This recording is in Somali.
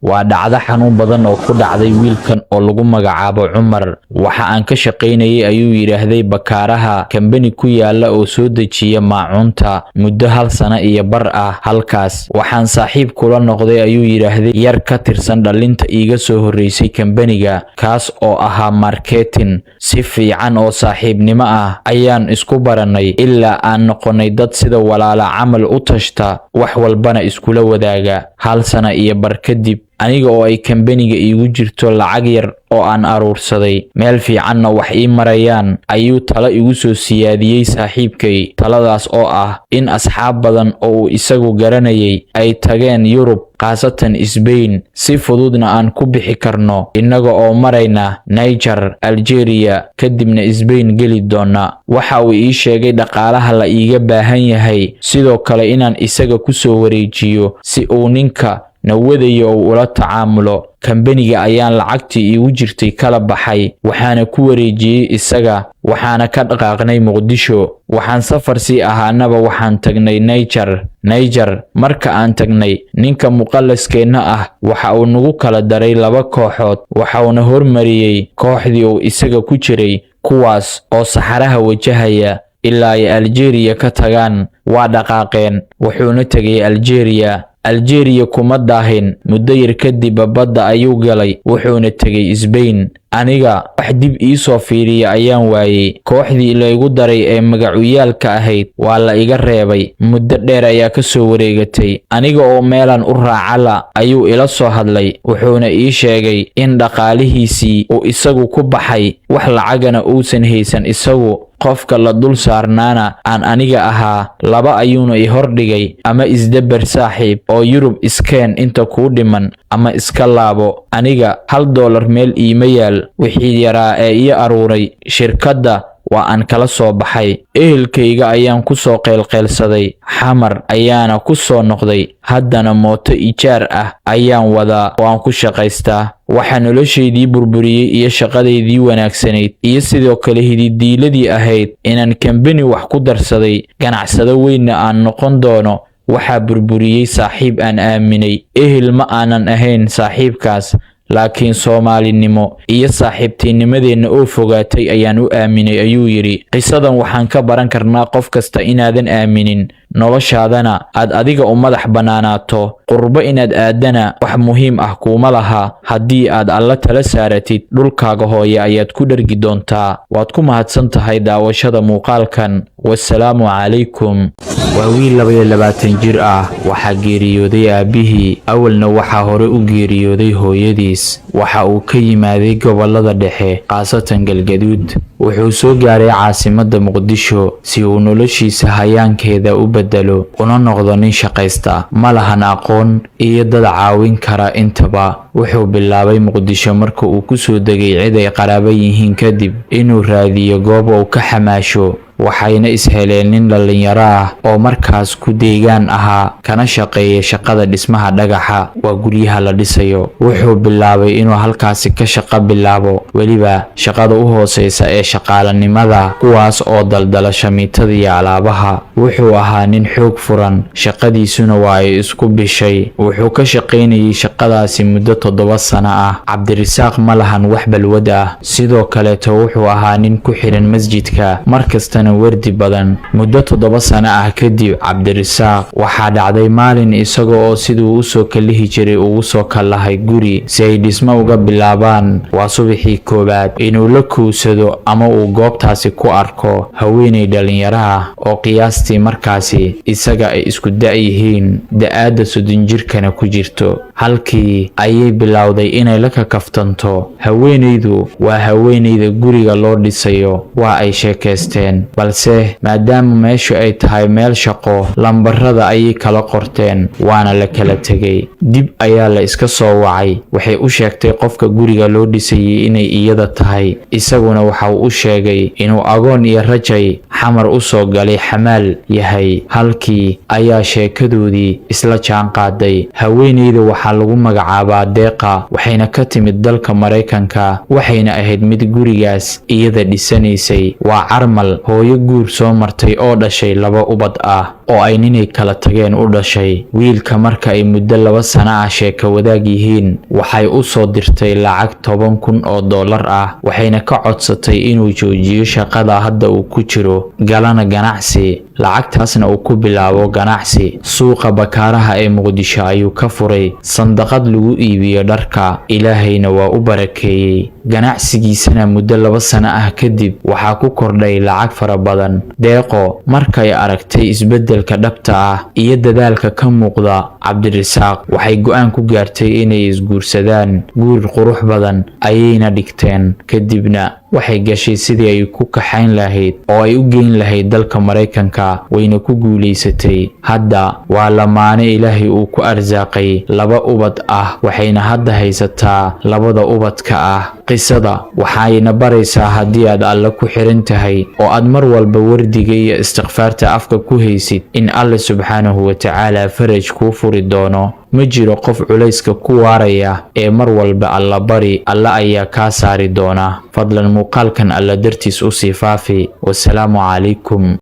waa dhacdo xanuun badan oo ku dhacday wiilkan oo lagu magacaabo Cumar. waxa aan ka shaqaynayay ayuu yiraahday bakaaraha kambani ku yaala oo soo dejiya maacuunta muddo 1 sano iyo bar ah. halkaas waxaan saaxiib kula noqday ayuu yiraahday yar ka tirsan dhalinta iiga soo horeysay kambaniga, kaas oo ahaa marketing. si fiican oo saaxiibnimo ah ayaan isku baranay ilaa aan noqonay dad sida walaala camal u tashta, wax walbana iskula wadaaga. 1 sano iyo bar kadib, aniga oo ay kambaniga iigu jirto lacag yar oo aan aruursaday, meel fiicanna wax ii marayaan, ayuu talo igu soo siyaadiyey saaxiibkay. taladaas oo ah in asxaab badan oo uu isagu garanayay ay tageen Yurub, qaasatan Spain, si fududna aan ku bixi karno inaga oo marayna Niger, Algeria, kadibna Spain geli doona. waxa uu ii sheegay dhaqaalaha la iiga baahan yahay, sidoo kale inaan isaga ku soo wareejiyo si uu ninka nawadayo oo ula tacaamulo. kambaniga ayaan lacagtii iigu jirtay kala baxay, waxaana ku wareejiyey isaga, waxaana ka dhaqaaqnay Muqdisho. waxaan safar sii ahaanaba waxaan tagnay Niger. marka aan tagnay, ninka muqallaskeena ah waxa uu nagu kala daray 2 kooxood, waxauna hormariyey kooxdii uu isaga ku jiray, kuwaas oo saxaraha wajahaya ilaa ay Algeria ka tagaan. waa dhaqaaqeen, wuxuuna tagay Algeria kuma daahin, muddo yar kadib badda ayuu galay, wuxuuna tagay Spain. aniga wax dib ii soo fiiriya ayaan waayay. kooxdii la igu daray ee magacuyaalka ahayd waa la iga reebay. muddo dheer ayaa ka soo wareegatay, aniga oo meelan u raacala ayuu ila soo hadlay, wuxuuna ii sheegay in dhaqaalihiisii uu isagu ku baxay, wax lacagana uusan haysan isagu, qofka la dul saarnaana aan aniga ahaa. 2 ayuuna i hordhigay, ama isdabar saaxiib oo Yurub iskeen inta kuu dhiman, ama iska laabo. aniga $1 meel iima yaal, wixii yaraa ee ii aruuray shirkadda waa aan kala soo baxay. ehelkayga ayaan ku soo qeylqeylsaday, xamar ayaana ku soo noqday. haddana mooto ijaar ah ayaan wadaa oo aan ku shaqaystaa. waxa noloshaydii burburiyey iyo shaqadeydii wanaagsanayd, iyo sidoo kale hididiiladii ahayd inaan kambani wax ku darsaday, ganacsado weynna aan noqon doono, waxaa burburiyey saaxiib aan aaminay. ehel ma aanan ahayn saaxiibkaas, laakiin Soomaalinimo iyo saaxiibtinimadeenna oo fogaatay ayaan u aaminay ayuu yiri. qisadan waxaan ka baran karnaa qof kasta inaadan aaminin noloshaadana aad adiga u madax banaanaato. qurbo inaad aadana wax muhiim ah kuma laha, haddii aad alla tala saaratid dhulkaaga hooye ayaad ku dhergi doontaa. waad ku mahadsan tahay daawashada muuqaalkan. wassalaamu calaykum. waa wiil 22 jir ah, waxaa geeriyooday aabihii. awalna waxaa hore u geeriyooday hooyadiis. waxa uu ka yimaaday gobolada dhexe, qaasatan Galgaduud. wuxuu soo gaaray caasimadda Muqdisho si uu noloshiisa hayaankeeda u bedelo, una noqdo nin shaqaysta. ma lahan aqoon iyo dad caawin kara intaba. wuxuu bilaabay Muqdisho marka uu ku soo degay cid ay qaraabo yihiin, kadib inuu raadiyo goob uu ka xamaasho. waxayna isheleen nin dhalinyaro ah oo markaas ku deegaan ahaa, kana shaqeeya shaqada dhismaha dhagaxa, waa guryaha la dhisayo. wuxuu bilaabay inuu halkaasi ka shaqo bilaabo, weliba shaqada u hooseysa ee shaqaalanimada, kuwaas oo daldala shamiitada iyo alaabaha. wuxuu ahaa nin xoog furan, shaqadiisuna waa ay isku bishay. wuxuu ka shaqaynayay shaqadaasi muddo 7 sano ah. Cabdirasaaq ma lahan wax balwad ah, sidoo kaleeto wuxuu ahaa nin ku xiran masjidka, markasta wardi badan. muddo 7 sano ah kadib, Cabdirasaaq waxaa dhacday maalin isaga oo siduu u soo kalihi jiray ugu soo kalahay guri si ay dhismo uga bilaabaan. waa subaxii koobaad inuu la kuusado ama uu goobtaasi ku arko haweeney dhalinyaro ah oo qiyaastii markaasi isaga ay isku da' da'aada 30 jirkana ku jirto. halkii ayay bilowday inay la kakaftanto. haweeneydu waa haweeneyda guriga loo dhisayo. waa ay sheekaysteen, balse maadaama meeshu ay tahay meel shaqo, lambarada ayay kala qorteen, waana la kala tegay. dib ayaa la iska soo wacay. waxay u sheegtay qofka guriga loo dhisayay inay iyada tahay, isaguna waxa uu u sheegay inuu agoon iyo rajay xamar u soo galay xamaal yahay. halkii ayaa sheekadoodii isla jaan qaaday. haweeneyda waxaa lagu magacaabaa Deeqa, waxayna ka timid dalka Mareykanka, waxayna ahayd mid gurigaas iyada dhisanaysay. waa carmal, hooyo guur soo martay oo dhashay 2 ubad ah oo ay ninay kala tageen u dhashay. wiilka marka ay muddo 2 sano ah sheeko wadaag yihiin waxay u soo dirtay lacag $10,000 ah waxayna ka codsatay inuu joojiyo shaqada hadda uu ku jiro galana ganacsi. lacagtaasna uu ku bilaabo ganacsi. suuqa bakaaraha ee Muqdisho ayuu ka furay sandaqad lagu iibiyo dharka. ilaahayna waa u barakeeyay ganacsigiisana muddo 2 sano ah kadib waxaa ku kordhay lacag fara badan. deeqo markay aragtay isbeddelka dhabta ah iyo dadaalka ka muuqda Cabdirasaaq waxay go'aan ku gaartay inay isguursadaan. guur qurux badan ayayna dhigteen kadibna waxay gashay sidii ay ku kaxayn lahayd oo ay u geyn lahayd dalka Mareykanka wayna ku guuleysatay. hadda waa lamaane Ilaahay uu ku arsaaqay 2 ubad ah waxayna hadda haysataa 2 ubadka ah. qisada waxayna baraysaa haddii aad Alle ku xiran tahay oo aad mar walba wardiga iyo istighfaarta afka ku haysid in Alle subxaanahu wa ta'aala faraj kuu furi doono. ma jiro qof culayska ku waaraya ee mar walba Alla bari Alle ayaa ka saari doona. fadlan muuqaalkan Alle dartiis u sii faafi. wassalaamu calaykum.